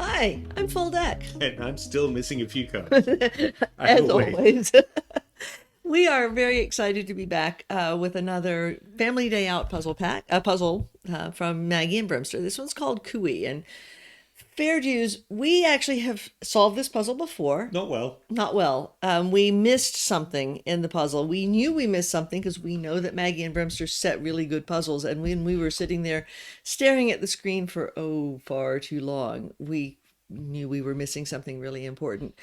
Hi, I'm Full Deck. And I'm still missing a few cards. As always. We are very excited to be back with another Family Day Out puzzle pack, a puzzle from Maggie and BremSter. This one's called Cooee. And fair dues, we actually have solved this puzzle before. Not well. Not well. We missed something in the puzzle. We knew we missed something because we know that Maggie and BremSter set really good puzzles. And when we were sitting there staring at the screen for, far too long, we knew we were missing something really important.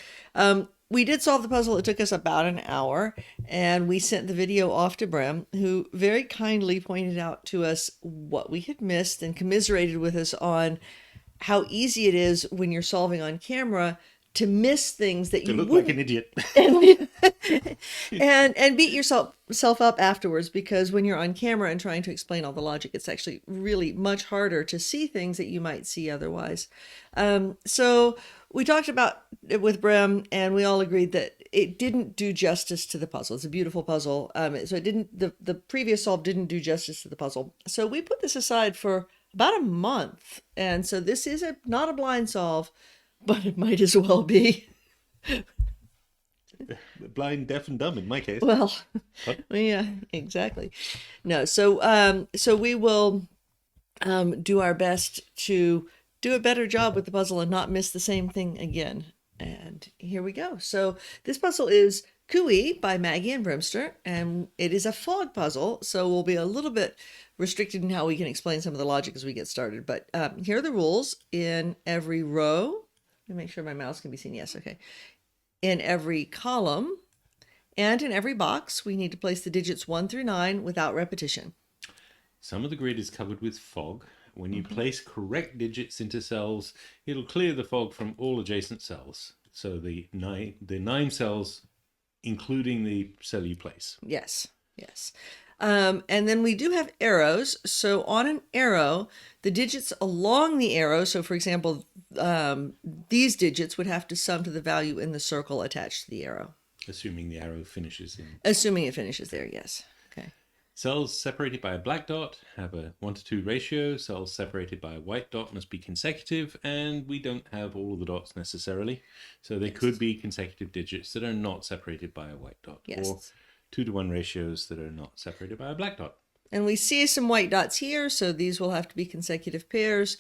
We did solve the puzzle. It took us about an hour, and we sent the video off to Brem, who very kindly pointed out to us what we had missed and commiserated with us on how easy it is when you're solving on camera to miss things that you look like an idiot. and beat yourself up afterwards, because when you're on camera and trying to explain all the logic, it's actually really much harder to see things that you might see otherwise. So we talked about it with Brem, and we all agreed that it didn't do justice to the puzzle. It's a beautiful puzzle. So it didn't, the previous solve didn't do justice to the puzzle. So we put this aside for about a month. And so this is not a blind solve, but it might as well be. Blind, deaf, and dumb in my case. Well, yeah, exactly. No, so we will do our best to do a better job with the puzzle and not miss the same thing again. And here we go. So this puzzle is Cooee by Maggie and BremSter, and it is a fog puzzle, so we'll be a little bit restricted in how we can explain some of the logic as we get started. But here are the rules. In every row, let me make sure my mouse can be seen. Yes, okay. In every column and in every box, we need to place the digits 1 through 9 without repetition. Some of the grid is covered with fog. When you place correct digits into cells, it'll clear the fog from all adjacent cells. So the nine cells, including the cell you place. Yes, yes. And then we do have arrows. So on an arrow, the digits along the arrow, so for example, these digits would have to sum to the value in the circle attached to the arrow. Assuming the arrow finishes in. Assuming it finishes there, yes. Okay. Cells separated by a black dot have a 1:2 ratio. Cells separated by a white dot must be consecutive, and we don't have all of the dots necessarily. So they could be consecutive digits that are not separated by a white dot. Yes. Or 2:1 ratios that are not separated by a black dot. And we see some white dots here, so these will have to be consecutive pairs.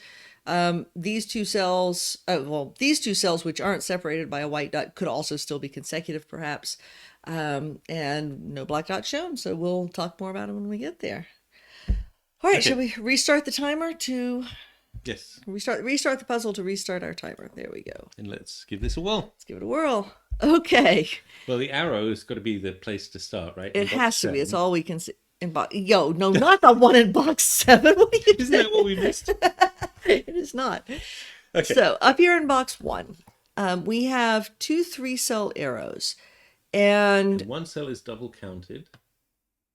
These two cells, which aren't separated by a white dot, could also still be consecutive, perhaps. And no black dot shown, so we'll talk more about it when we get there. All right, Shall we restart the timer to... Yes. Restart the puzzle to restart our timer. There we go. And let's give this a whirl. Let's give it a whirl. Okay. Well, the arrow has got to be the place to start, right? It has to be. It's all we can see. No, not the one in box 7. What are you Isn't that what we missed? It is not. Okay. So up here in box 1, we have 2 3-cell arrows. And one cell is double counted.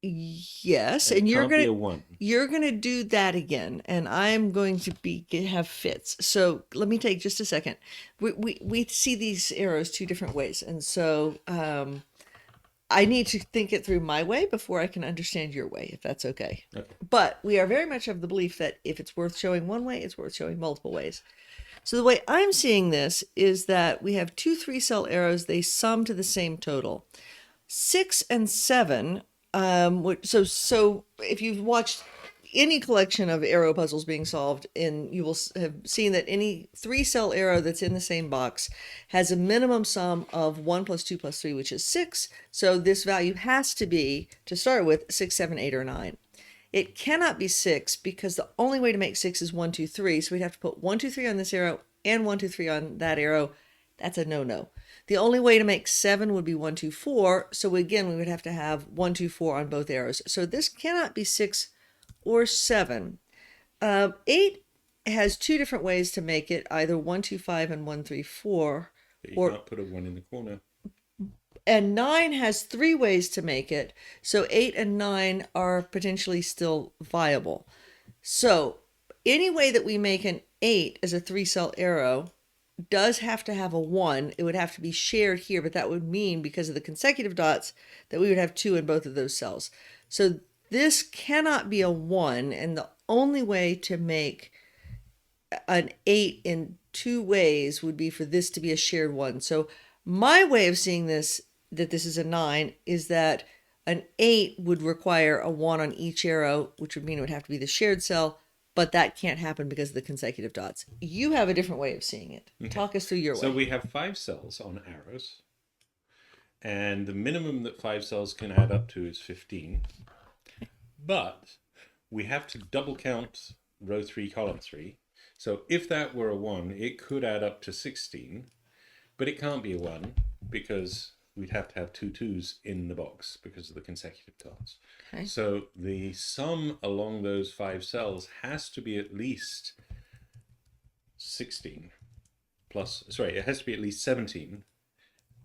Yes, and you're gonna do that again, and I'm going to have fits. So let me take just a second. We see these arrows 2 different ways, and so I need to think it through my way before I can understand your way, if that's okay. Okay. But we are very much of the belief that if it's worth showing one way, it's worth showing multiple ways. So the way I'm seeing this is that we have 2 3-cell arrows. They sum to the same total. 6 and 7. So if you've watched any collection of arrow puzzles being solved, you will have seen that any 3-cell arrow that's in the same box has a minimum sum of 1 + 2 + 3, which is 6. So this value has to be, to start with, 6, 7, 8, or 9. It cannot be 6 because the only way to make 6 is 1, 2, 3. So we'd have to put 1, 2, 3 on this arrow and 1, 2, 3 on that arrow. That's a no-no. The only way to make 7 would be 1, 2, 4. So again, we would have to have 1, 2, 4 on both arrows. So this cannot be 6 or 7. 8 has 2 different ways to make it, either 1, 2, 5 and 1, 3, 4. But you can't put a 1 in the corner. And 9 has 3 ways to make it. So 8 and 9 are potentially still viable. So any way that we make an 8 as a 3-cell arrow does have to have a 1. It would have to be shared here, but that would mean, because of the consecutive dots, that we would have 2 in both of those cells. So this cannot be a 1, and the only way to make an 8 in two ways would be for this to be a shared one. So my way of seeing this, that this is a 9, is that an 8 would require a 1 on each arrow, which would mean it would have to be the shared cell, but that can't happen because of the consecutive dots. You have a different way of seeing it. Okay. Talk us through your way. So we have 5 cells on arrows, and the minimum that 5 cells can add up to is 15. But we have to double count row 3, column 3. So if that were a 1, it could add up to 16, but it can't be a 1 because we'd have to have 2 2s in the box because of the consecutive dots. Okay. So the sum along those 5 cells has to be at least 16 plus, sorry, it has to be at least 17.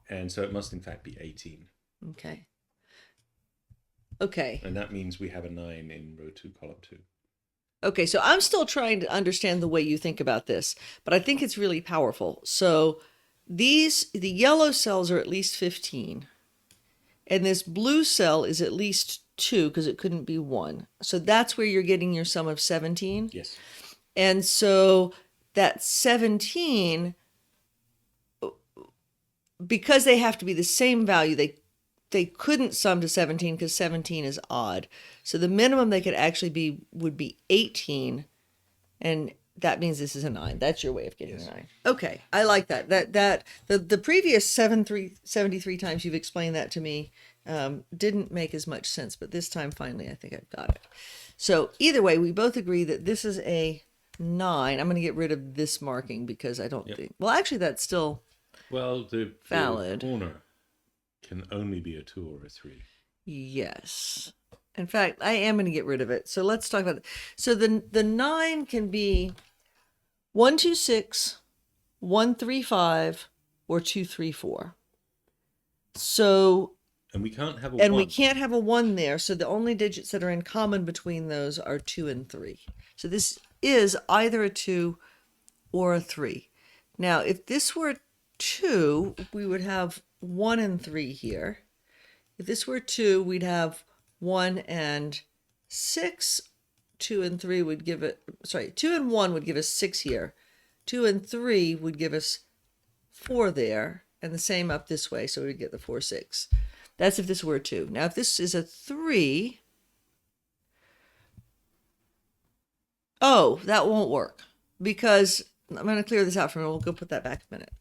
And so it must in fact be 18. Okay. Okay. And that means we have a 9 in row 2, column 2. Okay, so I'm still trying to understand the way you think about this, but I think it's really powerful. So the yellow cells are at least 15, and this blue cell is at least 2 because it couldn't be 1. So that's where you're getting your sum of 17. Yes. And so that 17, because they have to be the same value, they couldn't sum to 17 because 17 is odd. So the minimum they could actually be would be 18, and that means this is a 9. That's your way of getting a 9. Okay, I like that. The previous 73 times you've explained that to me didn't make as much sense, but this time finally I think I've got it. So either way, we both agree that this is a 9. I'm going to get rid of this marking because I don't think. Well, actually, that's still the valid. Corner can only be a 2 or a 3. Yes. In fact, I am going to get rid of it. So let's talk about it. So the 9 can be 1 2 6, 1 3 5, or 2 3 4. So and we can't have a 1. We can't have a 1 there. So the only digits that are in common between those are 2 and 3. So this is either a 2 or a 3. Now, if this were 2, we would have 1 and 3 here. If this were 2, we'd have 1 and 6. 2 and 3 would give it, 2 and 1 would give us 6 here. 2 and 3 would give us 4 there, and the same up this way, so we'd get the 4 6. That's if this were a 2. Now, if this is a 3, that won't work, because I'm going to clear this out for a minute. We'll go put that back a minute.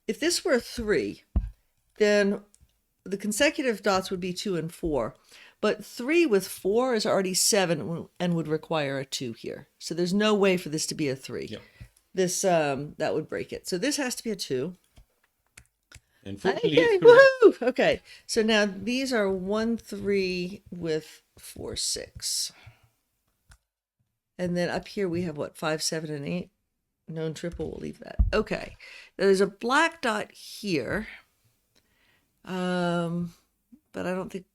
If this were a 3, then the consecutive dots would be 2 and 4. But 3 with 4 is already 7 and would require a 2 here. So there's no way for this to be a 3. Yep. This that would break it. So this has to be a 2. And fortunately, Okay, woohoo! Okay, so now these are 1 3 with 4 6. And then up here we have what, 5 7 and 8. Known triple, we'll leave that. Okay, now there's a black dot here. But I don't think,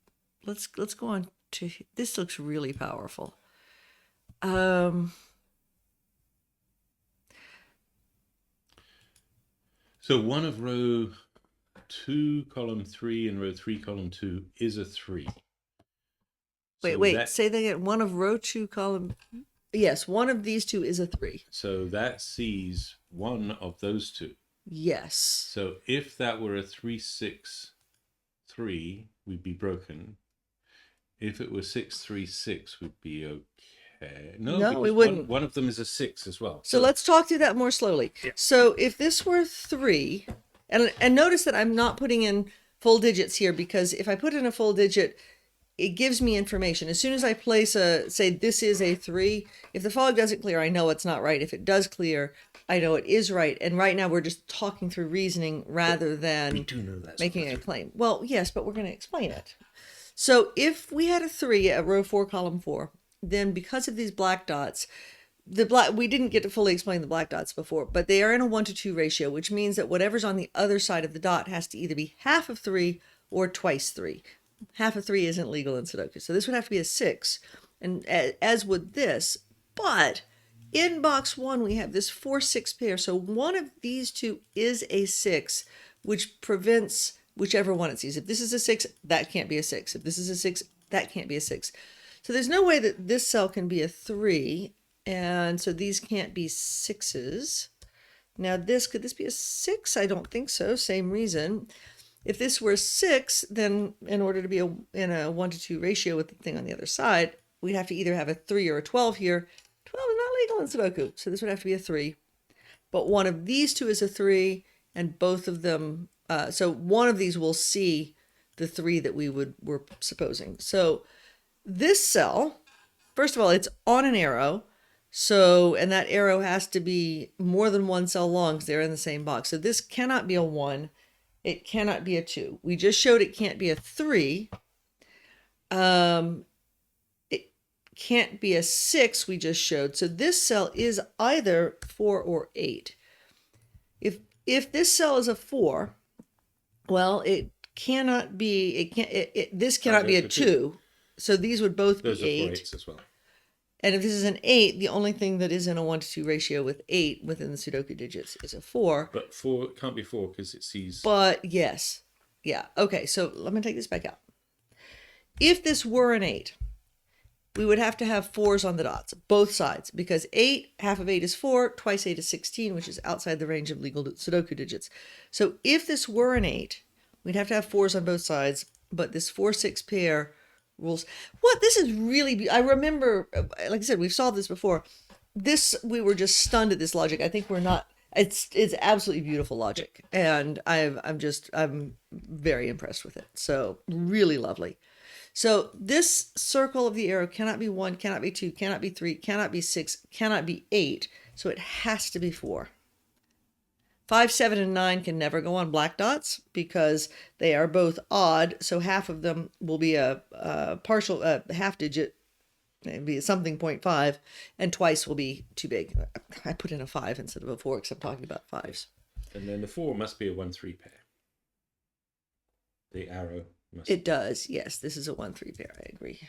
let's go on to, this looks really powerful. So one of row 2, column 3, and row 3, column 2 is a 3. Wait, say that again. One of row 2, column, yes, one of these 2 is a 3. So that sees one of those 2. Yes. So if that were a 3 6 3, we'd be broken. If it was 6 3 6, we'd be okay. No, we wouldn't. One of them is a 6 as well. So let's talk through that more slowly. Yeah. So if this were 3, and notice that I'm not putting in full digits here, because if I put in a full digit, it gives me information. As soon as I place say this is a 3, if the fog doesn't clear, I know it's not right. If it does clear, I know it is right. And right now we're just talking through reasoning rather than we do know that's making a claim. Well, yes, but we're going to explain it. So if we had a 3 at row 4, column 4, then because of these black dots, we didn't get to fully explain the black dots before, but they are in a 1 to 2 ratio, which means that whatever's on the other side of the dot has to either be half of 3 or twice 3. Half of 3 isn't legal in Sudoku. So this would have to be a 6, and as would this. But in box 1, we have this 4 6 pair. So one of these 2 is a 6, which prevents whichever one it sees. If this is a 6, that can't be a 6. If this is a 6, that can't be a 6. So there's no way that this cell can be a 3. And so these can't be 6s. Now could this be a 6? I don't think so. Same reason. If this were 6, then in order to be in a 1 to 2 ratio with the thing on the other side, we'd have to either have a 3 or a 12 here. 12 is not legal in Sudoku, so this would have to be a 3. But one of these two is a 3, and both of them, so one of these will see the 3 that we're supposing. So this cell, first of all, it's on an arrow. So, and that arrow has to be more than one cell long because they're in the same box. So this cannot be a 1. It cannot be a 2. We just showed it can't be a 3. It can't be a 6 we just showed. So this cell is either 4 or 8. If this cell is a 4, well, it cannot be, this cannot be a 2. So these would both Those be 8. Those are 8s as well. And if this is an 8, the only thing that is in a 1 to 2 ratio with 8 within the Sudoku digits is a 4. But 4 can't be 4 because it sees... But yes. Yeah. Okay, so let me take this back out. If this were an 8, we would have to have 4s on the dots, both sides, because 8, half of 8 is 4, twice 8 is 16, which is outside the range of legal Sudoku digits. So if this were an 8, we'd have to have 4s on both sides, but this 4-6 pair rules. What? This is really, I remember, like I said, we've solved this before. We were just stunned at this logic. I think we're not, it's absolutely beautiful logic. And I'm very impressed with it. So really lovely. So this circle of the arrow cannot be 1, cannot be 2, cannot be 3, cannot be 6, cannot be 8. So it has to be 4. 5, 7, and 9 can never go on black dots because they are both odd. So half of them will be a partial, half digit, it'd be something 0.5, and twice will be too big. I put in a 5 instead of a 4 because I'm talking about 5s. And then the 4 must be a 1-3 pair. The arrow must... It does, yes. This is a 1-3 pair, I agree.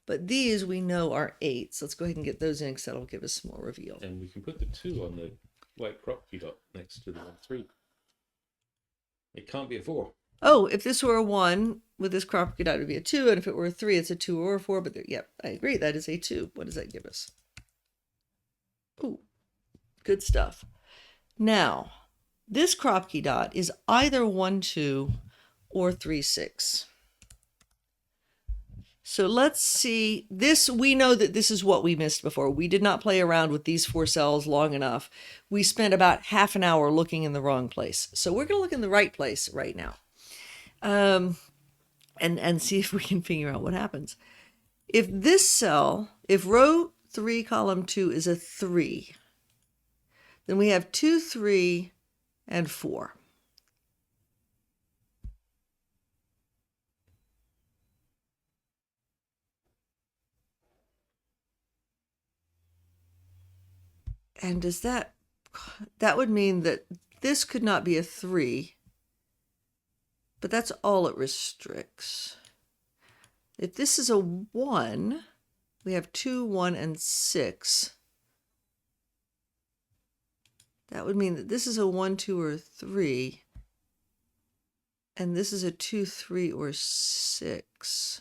But these we know are 8s. Let's go ahead and get those in because that'll give us more reveal. And we can put the 2 on the white Kropki dot next to the 1-3. It can't be a 4. Oh, if this were a 1 with this Kropki dot, it would be a 2. And if it were a 3, it's a 2 or a 4. But yep, I agree. That is a 2. What does that give us? Ooh, good stuff. Now, this Kropki dot is either 1-2 or 3-6. So let's see this. We know that this is what we missed before. We did not play around with these 4 cells long enough. We spent about half an hour looking in the wrong place. So we're going to look in the right place right now. And see if we can figure out what happens. If this cell, if row 3, column 2 is a 3, then we have 2, 3, and 4. And does that would mean that this could not be a 3, but that's all it restricts. If this is a 1, we have 2, 1, and 6. That would mean that this is a 1, 2, or 3, and this is a 2, 3, or 6.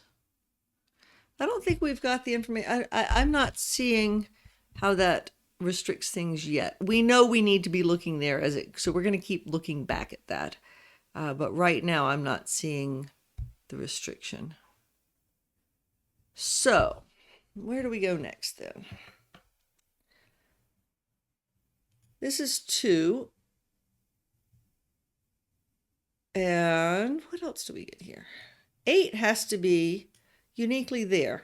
I don't think we've got the information. I'm not seeing how that restricts things yet. We know we need to be looking there so we're going to keep looking back at that. But right now I'm not seeing the restriction. So where do we go next then? This is 2. And what else do we get here? 8 has to be uniquely there.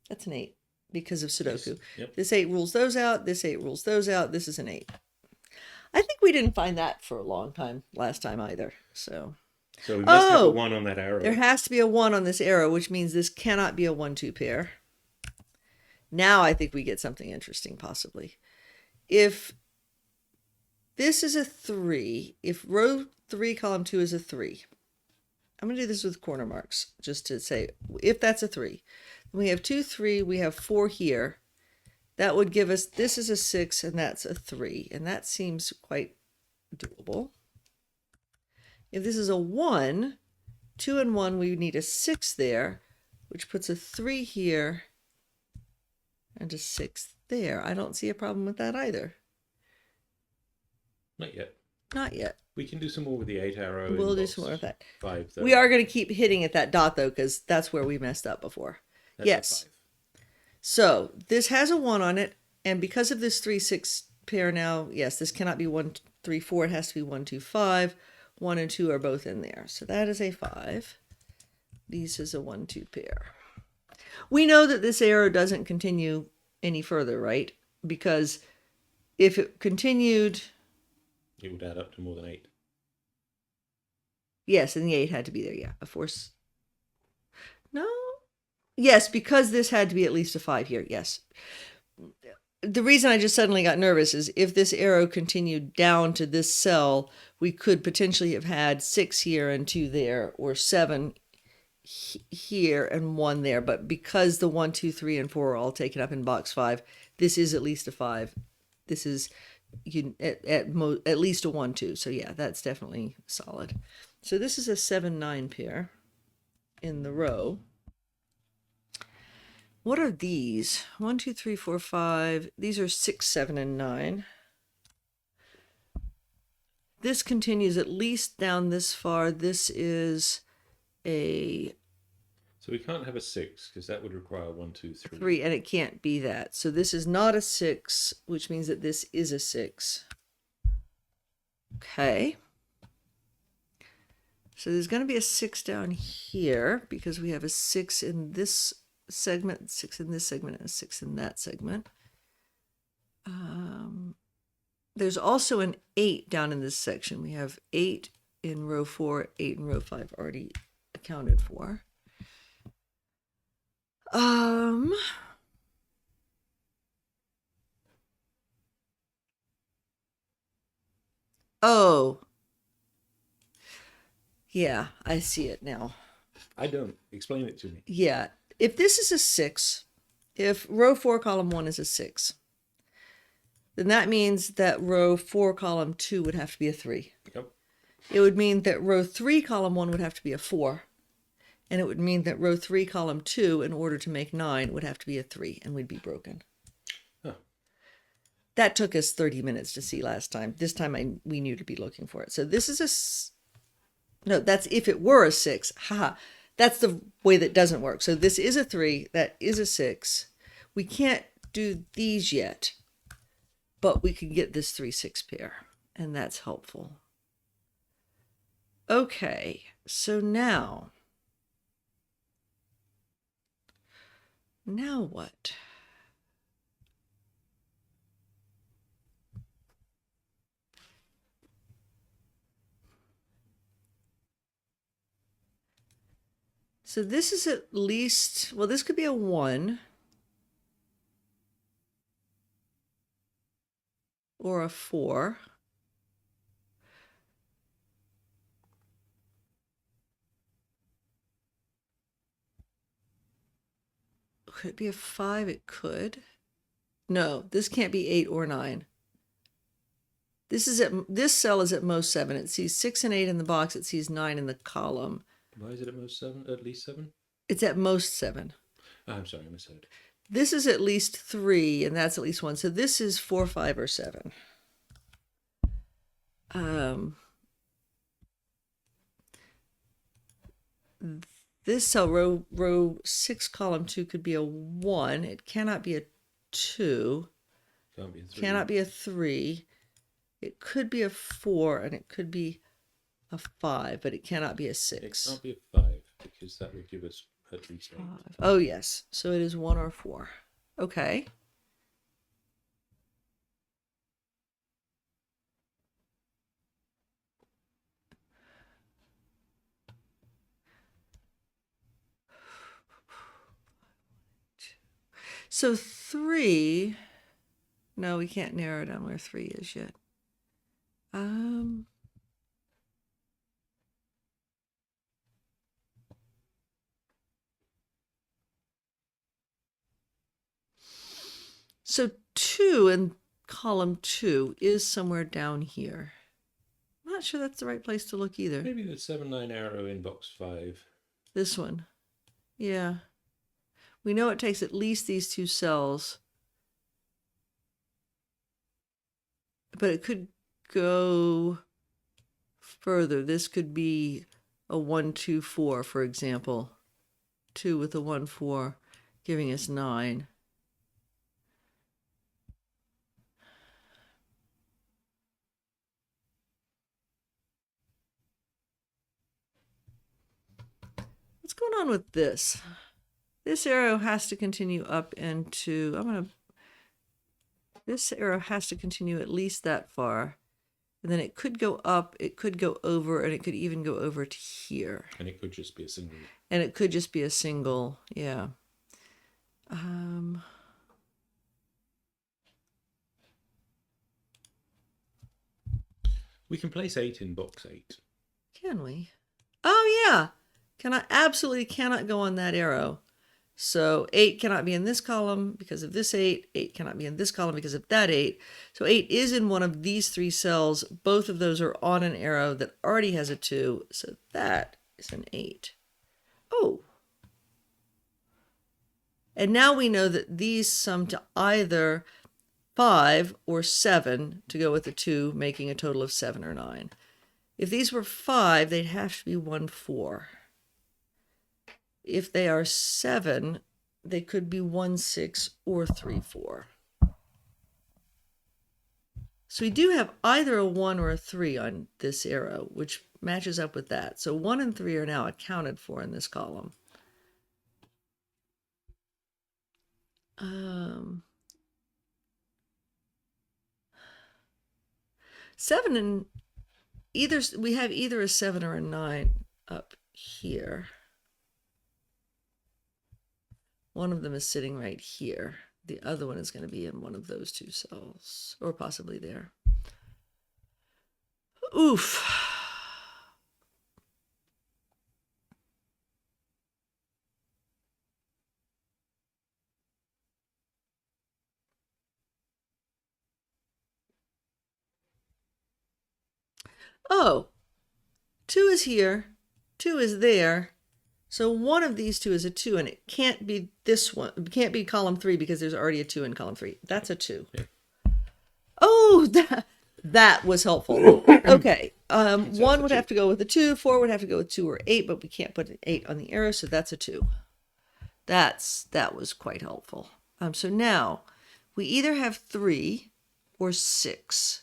That's an 8. Because of Sudoku. Yes. Yep. This 8 rules those out. This 8 rules those out. This is an 8. I think we didn't find that for a long time last time either. So we must have a 1 on that arrow. There has to be a 1 on this arrow, which means this cannot be a 1-2 pair. Now I think we get something interesting possibly. If this is a 3, if row 3, column 2 is a 3, I'm going to do this with corner marks just to say if that's a 3. We have 2, 3, we have 4 here. That would give us, this is a 6 and that's a 3. And that seems quite doable. If this is a 1, 2 and 1, we need a 6 there, which puts a 3 here and a 6 there. I don't see a problem with that either. Not yet. Not yet. We can do some more with the 8 arrow. We'll in do box some more with that. 5, though. We are going to keep hitting at that dot, though, because that's where we messed up before. That's Yes. a 5. So this has a 1 on it, and because of this 3-6 pair now, yes, this cannot be 1, 3, 4. It has to be 1, 2, 5. 1 and 2 are both in there. So that is a 5. These is a 1, 2 pair. We know that this arrow doesn't continue any further, right? Because if it continued, It would add up to more than 8. yes, and the 8 had to be there, yeah. A force. No. Yes, because this had to be at least a 5 here, yes. The reason I just suddenly got nervous is if this arrow continued down to this cell, we could potentially have had 6 here and 2 there, or 7 here and 1 there. But because the 1, 2, 3, and 4 are all taken up in box 5, this is at least a 5. This is at least a 1, 2. So yeah, that's definitely solid. So this is a 7, 9 pair in the row. What are these? 1, 2, 3, 4, 5. These are 6, 7, and 9. This continues at least down this far. This is a So we can't have a 6 because that would require 1, 2, 3. 3, and it can't be that. So this is not a 6, which means that this is a 6. Okay. So there's going to be a 6 down here because we have a 6 in this segment, 6 in this segment, and a 6 in that segment. There's also an 8 down in this section. We have 8 in row 4, 8 in row 5 already accounted for. Oh. Yeah, I see it now. I don't. Explain it to me. Yeah. If this is a 6, if row 4, column 1 is a 6, then that means that row 4, column 2 would have to be a 3. Yep. It would mean that row 3, column 1 would have to be a 4. And it would mean that row 3, column 2, in order to make 9, would have to be a 3, and we'd be broken. Huh. That took us 30 minutes to see last time. This time we knew to be looking for it. So this is no, that's if it were a 6. Haha. That's the way that doesn't work. So this is a 3. That is a 6. We can't do these yet, but we can get this 3, 6 pair, and that's helpful. Okay, so now what? So this is at least, well, this could be a 1 or a 4. Could it be a 5? It could. No, this can't be 8 or 9. This cell is at most 7. It sees 6 and 8 in the box. It sees 9 in the column. Why is it at most 7? At least 7? It's at most 7. Oh, I'm sorry, I misheard. This is at least 3, and that's at least 1. So this is 4, 5, or 7. This cell, row 6, column 2, could be a 1. It cannot be a 2. Can't be a 3. Cannot be a 3. It could be a 4, and it could be a 5, but it cannot be a 6. It can't be a 5 because that would give us at least 8. 5. Oh, yes. So it is 1 or 4. Okay. So 3, no, we can't narrow down where 3 is yet. So 2 in column 2 is somewhere down here. I'm not sure that's the right place to look either. Maybe the 7, 9 arrow in box 5. This one. Yeah. We know it takes at least these 2 cells. But it could go further. This could be a 1, 2, 4, for example. 2 with a 1, 4, giving us 9. What's going on with this? This arrow has to continue up into, this arrow has to continue at least that far. And then it could go up, it could go over, and it could even go over to here. And it could just be a single. And it could just be a single, yeah. We can place 8 in box 8. Can we? Oh, yeah. Absolutely cannot go on that arrow. So 8 cannot be in this column because of this 8. 8 cannot be in this column because of that 8. So 8 is in one of these 3 cells. Both of those are on an arrow that already has a 2. So that is an 8. Oh. And now we know that these sum to either 5 or 7 to go with the 2, making a total of 7 or 9. If these were 5, they'd have to be 1, 4. If they are 7, they could be 1, 6 or 3, 4. So we do have either a 1 or a 3 on this arrow, which matches up with that. So 1 and 3 are now accounted for in this column. 7 and we have either a 7 or a 9 up here. One of them is sitting right here. The other one is going to be in one of those 2 cells, or possibly there. Oof. Oh, 2 is here, 2 is there. So one of these 2 is a 2, and it can't be this one. It can't be column 3 because there's already a 2 in column 3. That's a 2. Yeah. Oh, that was helpful. Okay. 1 would have to go with a 2, 4 would have to go with 2 or 8, but we can't put an 8 on the arrow, so that's a 2. That was quite helpful. So now we either have 3 or 6.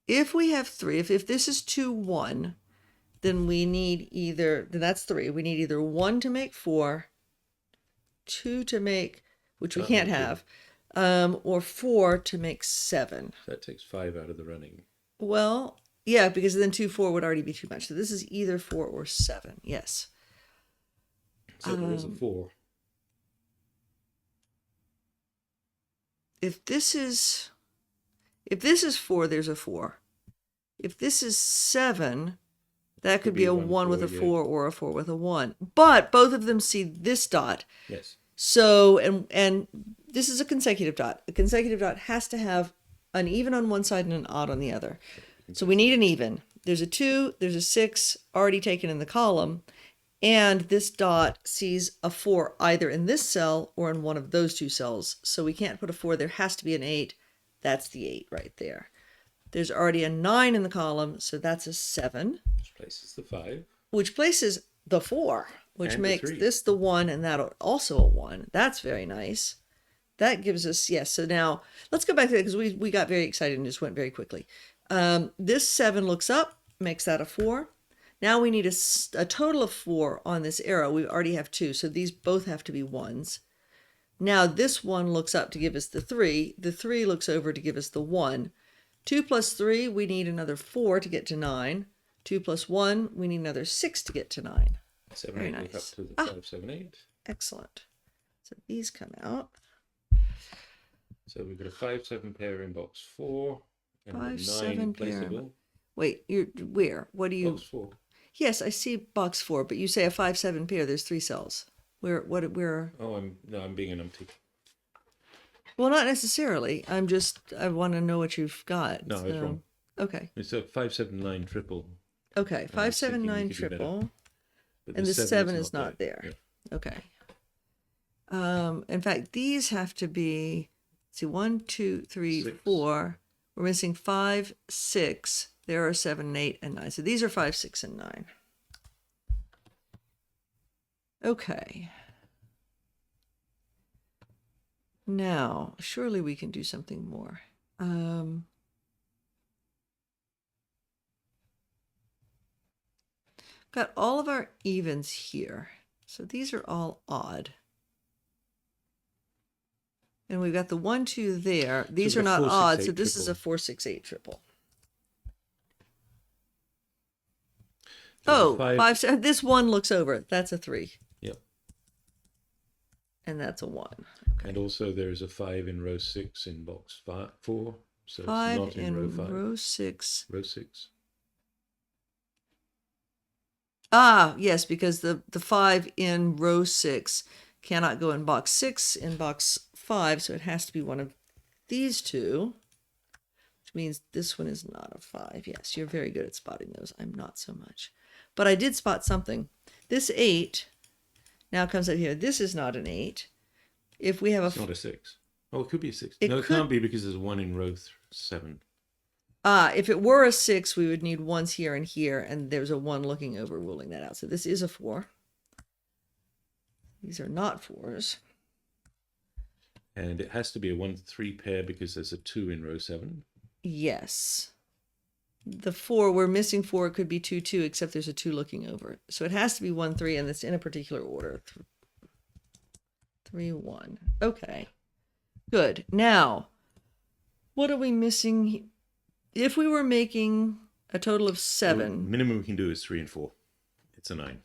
If we have 3, if this is 2, 1, then we need then that's 3. We need either 1 to make 4, 2 to make, which we can't have, or 4 to make 7. That takes 5 out of the running. Well, yeah, because then 2, 4 would already be too much. So this is either 4 or 7. Yes. So there is a 4. If this is 4, there's a 4. If this is 7, that could be a 1 with a 4 or a 4 with a 1. But both of them see this dot. Yes. So, and this is a consecutive dot. A consecutive dot has to have an even on one side and an odd on the other. So we need an even. There's a 2, there's a 6 already taken in the column, and this dot sees a 4 either in this cell or in one of those 2 cells. So we can't put a 4. There has to be an 8. That's the 8 right there. There's already a 9 in the column, so that's a 7. Which places the 5. Which places the 4, which and makes the this the 1, and that also a 1. That's very nice. That gives us, yes. So now let's go back to that because we got very excited and just went very quickly. This 7 looks up, makes that a 4. Now we need a total of 4 on this arrow. We already have 2, so these both have to be 1s. Now this 1 looks up to give us the 3. The 3 looks over to give us the 1. 2 plus 3, we need another 4 to get to 9. 2 plus 1, we need another 6 to get to 9. 7, Very 8, nice. up to the 5, 7, 8. Excellent. So these come out. So we've got a 5, 7 pair in box 4. And 5, a 9 7 pair. placeable. Wait, you're where? What do you? Box 4. Yes, I see box 4, but you say a 5, 7 pair. There's 3 cells. Where? Oh, I'm being an umpty. Well, not necessarily. I want to know what you've got. No, I was wrong. Okay. It's a 5, 7, 9 triple. Okay, 5, 7, thinking 9 you could do better. triple. But And the 7 is not not there. Yeah. Okay. In fact, these have to be, let's see, 1, 2, 3, Six. 4. We're missing 5, 6. There are 7, 8, and 9. So these are 5, 6, and 9. Okay. Now, surely we can do something more. Got all of our evens here. So these are all odd. And we've got the 1, 2 there. These are not 4, 6, odd, 8 so this is triple. a 4, 6, 8 triple. There's a Oh, 5, 7. This 1 looks over. That's a 3. Yep. And that's a 1. Okay. And also there's a 5 in row 6 in box 4. So 5 it's not in row 5. row 6. Row 6. Ah, yes, because the 5 in row 6 cannot go in box 6 in box 5, so it has to be one of these two, which means this one is not a 5. Yes, you're very good at spotting those. I'm not so much. But I did spot something. This 8 now comes up here. This is not an 8. If we have It's not a 6. Oh, it could be a 6. It No, it could- can't be because there's 1 in row 7. if it were a 6, we would need 1s here and here, and there's a 1 looking over, ruling that out. So this is a 4. These are not 4s. And it has to be a 1-3 pair because there's a 2 in row 7. Yes. The 4, we're missing 4. It could be 2, 2, except there's a 2 looking over. So it has to be 1, 3, and it's in a particular order. 3, 1. Okay. Good. Now, what are we missing? If we were making a total of 7. The minimum we can do is 3 and 4. It's a 9.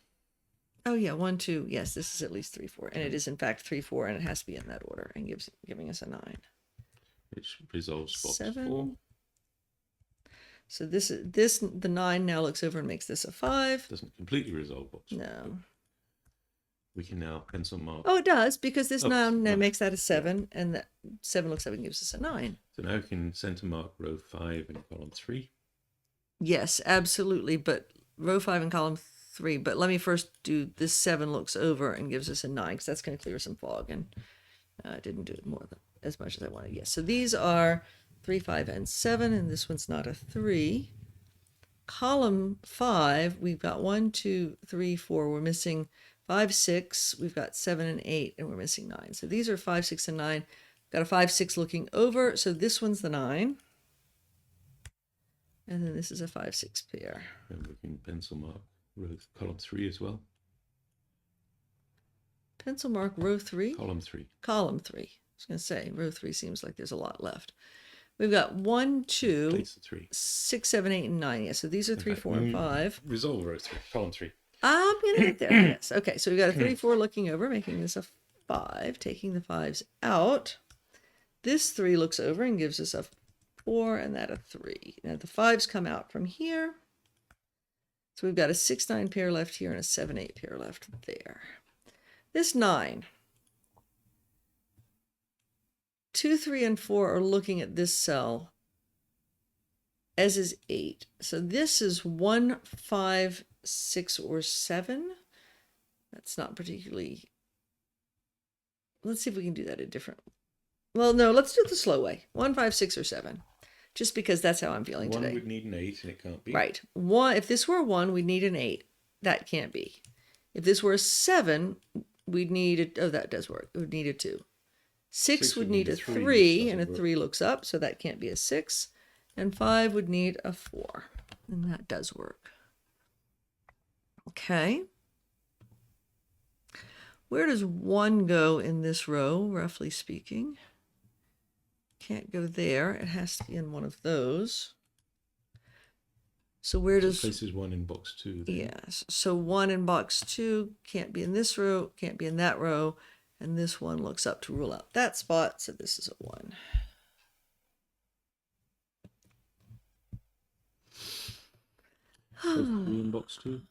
Oh, yeah. 1, 2. Yes, this is at least 3, 4. And it is, in fact, 3, 4, and it has to be in that order and giving us a 9. Which resolves box 7. 4. So the 9 now looks over and makes this a 5. Doesn't completely resolve box 4. No. We can now pencil mark. Oh, it does, because this now no. makes that a 7, and that 7 looks up and gives us a 9. So now we can center mark row 5 and column 3. Yes, absolutely, but row 5 and column 3. But let me first do this 7 looks over and gives us a 9, because that's going to clear some fog, and I didn't do it as much as I wanted. Yes, so these are 3, 5, and 7, and this one's not a 3. Column 5, we've got 1, 2, 3, 4. We're missing 5, 6. We've got 7 and 8, and we're missing 9. So these are 5, 6, and 9. Got a 5, 6 looking over, so this one's the 9. And then this is a 5, 6 pair. And we can pencil mark column 3 as well. Pencil mark row 3? Column 3. Column 3. I was going to say, row 3 seems like there's a lot left. We've got 1, 2, Place the 3. 6, 7, 8, and 9. Yeah, so these are 3, 4, and 5. Resolve row 3. Column 3. I'm going to get there. Yes. Okay, so we've got a 3, 4 looking over, making this a 5. Taking the 5s out. This 3 looks over and gives us a 4, and that a 3. Now the 5s come out from here. So we've got a 6, 9 pair left here and a 7, 8 pair left there. This 9. 2, 3, and 4 are looking at this cell, as is 8. So this is 1, 5, 6, or 7. That's not particularly... Let's see if we can do that a different... Well, no, let's do it the slow way. 1, 5, 6, or 7. Just because that's how I'm feeling 1 today. would need an 8 and it can't be. Right. 1, if this were a 1, we'd need an 8. That can't be. If this were a 7, we'd need a... Oh, that does work. It would need a 2. 6 would need a 3, and a 3 looks up, so that can't be a 6. And 5 would need a 4. And that does work. Okay. Where does 1 go in this row, roughly speaking? Can't go there. It has to be in one of those. So where does... Places 1 in box 2. Then. Yes. So 1 in box 2 can't be in this row, can't be in that row. And this 1 looks up to rule out that spot. So this is a 1. Place 3 in box 2.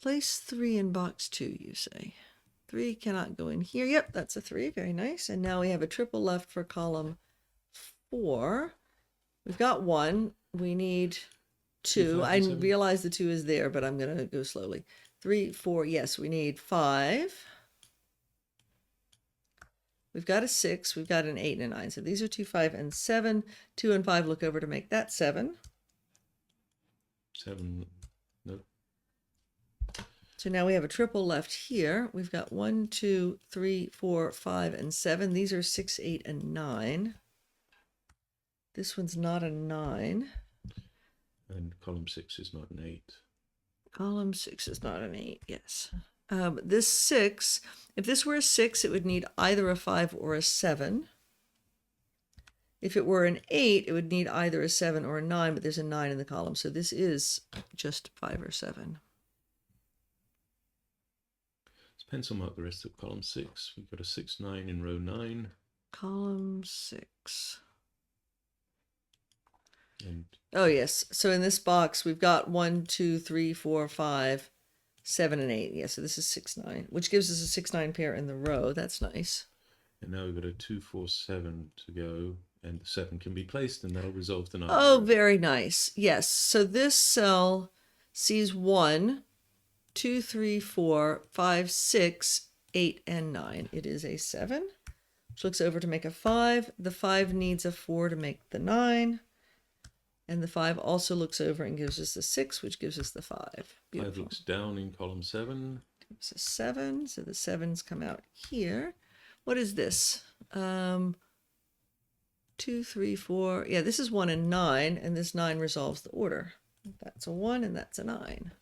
Place 3 in box 2, you say. 3 cannot go in here. Yep, that's a 3. Very nice. And now we have a triple left for column 4. We've got 1. We need 2. I realize the 2 is there, but I'm going to go slowly. 3, 4. Yes, we need 5. We've got a 6, we've got an 8 and a 9. So these are 2, 5, and 7. 2 and 5 look over to make that 7. 7, no. So now we have a triple left here. We've got 1, 2, 3, 4, 5, and 7. These are 6, 8, and 9. This one's not a 9. And column 6 is not an 8. Column 6 is not an 8, yes. This 6, if this were a 6, it would need either a 5 or a 7. If it were an 8, it would need either a 7 or a 9, but there's a 9 in the column, so this is just 5 or 7. Let's pencil mark the rest of column 6. We've got a 6, 9 in row 9. Column 6. And Oh, yes. So in this box, we've got 1, 2, 3, 4, 5, 7, and 8. Yeah, so this is 6, 9, which gives us a 6, 9 pair in the row. That's nice. And now we've got a 2, 4, 7 to go, and the 7 can be placed, and that'll resolve the 9. Oh, very nice. Yes. So this cell sees 1, 2, 3, 4, 5, 6, 8, and 9. It is a 7, which looks over to make a 5. The 5 needs a 4 to make the 9. And the 5 also looks over and gives us the 6, which gives us the 5. Beautiful. 5 looks down in column 7. Gives us 7, so the 7's come out here. What is this? 2, 3, 4. Yeah, this is 1 and 9, and this 9 resolves the order. That's a 1 and that's a 9.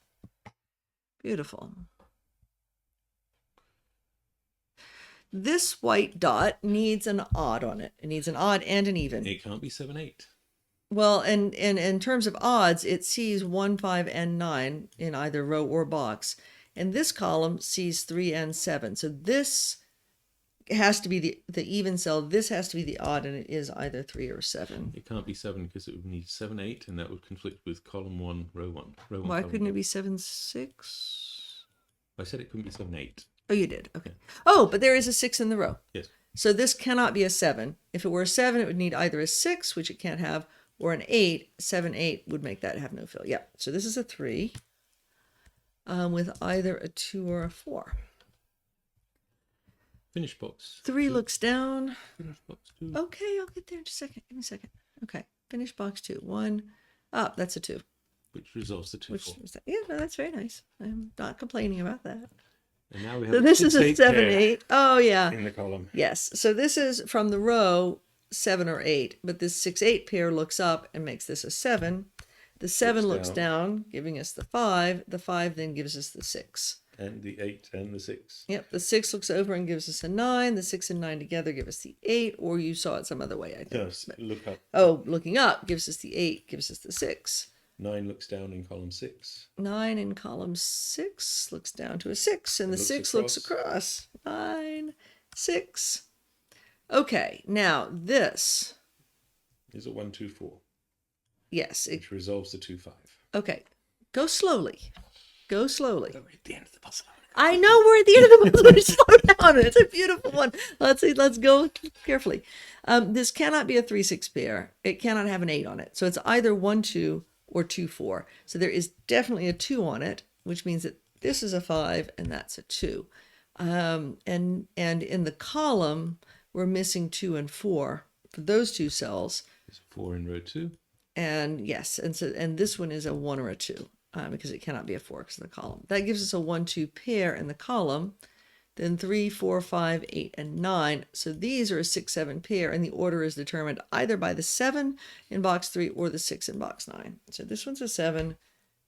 Beautiful. This white dot needs an odd on it. It needs an odd and an even. It can't be 7, 8. Well, and in terms of odds, it sees 1, 5, and 9 in either row or box. And this column sees 3 and 7. So this has to be the even cell. This has to be the odd, and it is either 3 or 7. It can't be 7 because it would need 7, 8, and that would conflict with column 1, row 1. Row 1 Why column couldn't it 1. be 7, 6? I said it couldn't be 7, 8. Oh, you did. Okay. Oh, but there is a 6 in the row. Yes. So this cannot be a 7. If it were a 7, it would need either a 6, which it can't have, or an 8. 7, 8 would make that have no fill. Yeah. So this is a 3 with either a 2 or a 4. Finish box. 3 2. looks down. Finish box 2. Okay, I'll get there in just a second. Give me a second. Okay. Finish box 2. 1. Up. That's a 2. Which resolves the 2, Which 4. is that? Yeah, no, that's very nice. I'm not complaining about that. And now we have So this is a 6, 7, pair 8. Oh, yeah. in the column. Yes. So this is from the row 7 or 8, but this 6, 8 pair looks up and makes this a 7. The 7 looks down, giving us the 5. The 5 then gives us the 6. And the 8 and the 6. Yep. The 6 looks over and gives us a 9. The 6 and 9 together give us the 8, or you saw it some other way, I think. Yes, look up. Oh, looking up gives us the 8, gives us the 6. 9 looks down in column 6. 9 in column 6 looks down to a 6, and the It looks 6 looks across. 9, 6. Okay, now this. Is a 1, 2, 4. Yes. Which resolves the 2, 5. Okay, go slowly. Go slowly. We're at the end of the puzzle. I know we're at the end of the puzzle. Slow down. It's a beautiful one. Let's go carefully. This cannot be a 3, 6 pair. It cannot have an 8 on it. So it's either 1, 2 or 2, 4. So there is definitely a 2 on it, which means that this is a 5 and that's a 2. And in the column, we're missing 2 and 4 for those two cells. There's a 4 in row 2. And yes, and this one is a 1 or a 2 because it cannot be a 4 because of the column. That gives us a 1, 2 pair in the column. Then 3, 4, 5, 8, and 9. So these are a 6, 7 pair, and the order is determined either by the 7 in box 3 or the 6 in box 9. So this one's a 7,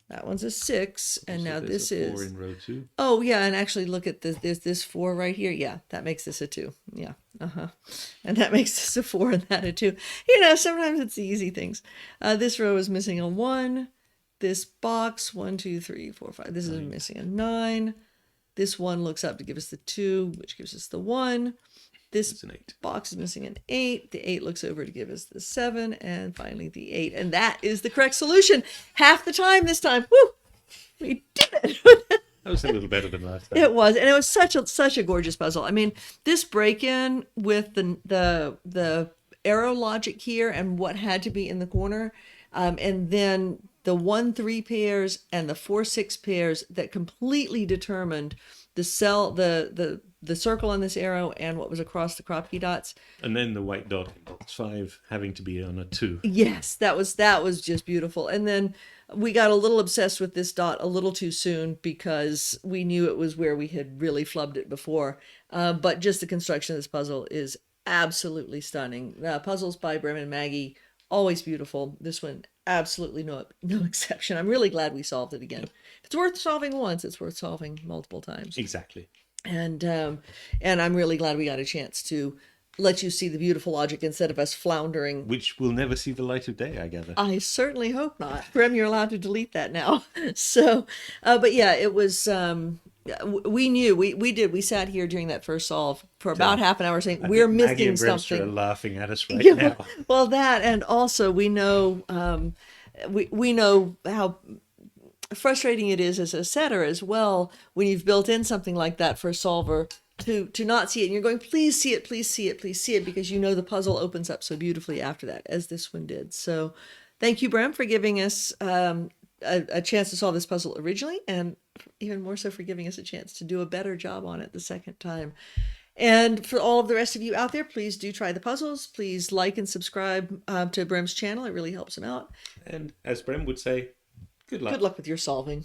that one's a 6, and now this is 4 is. in row 2. Oh yeah, and actually look at this. There's this 4 right here. Yeah, that makes this a 2. Yeah, and that makes this a 4 and that a 2. You know, sometimes it's the easy things. This row is missing a 1. This box 1, 2, 3, 4, 5. This is missing a 9. This 1 looks up to give us the 2, which gives us the 1. This an 8. Box is missing an 8. The 8 looks over to give us the 7, and finally the 8. And that is the correct solution. Half the time this time. Woo! We did it. That was a little better than last time. It was, and it was such a gorgeous puzzle. I mean, this break-in with the arrow logic here and what had to be in the corner, and then the 1, 3 pairs and the 4, 6 pairs that completely determined the cell, the circle on this arrow, and what was across the Kropki dots. And then the white dot in box 5 having to be on a 2. Yes, that was just beautiful. And then we got a little obsessed with this dot a little too soon because we knew it was where we had really flubbed it before. But just the construction of this puzzle is absolutely stunning. Puzzles by Brem and Maggie, always beautiful. This one, absolutely no exception. I'm really glad we solved it again. If it's worth solving once, it's worth solving multiple times. Exactly. And I'm really glad we got a chance to let you see the beautiful logic instead of us floundering. Which will never see the light of day, I gather. I certainly hope not. Brem, you're allowed to delete that now. So, but yeah, it was, we knew, we sat here during that first solve for about half an hour saying, we're missing Maggie and BremSter something. are laughing at us right Yeah, now. well, that, and also we know, we know how frustrating it is as a setter as well when you've built in something like that for a solver to not see it, and you're going, please see it, please see it, please see it, because you know the puzzle opens up so beautifully after that, as this one did. So thank you, Brem, for giving us a chance to solve this puzzle originally, and even more so for giving us a chance to do a better job on it the second time. And for all of the rest of you out there, please do try the puzzles. Please like and subscribe to Brem's channel. It really helps him out. And as Brem would say, good luck. Good luck with your solving.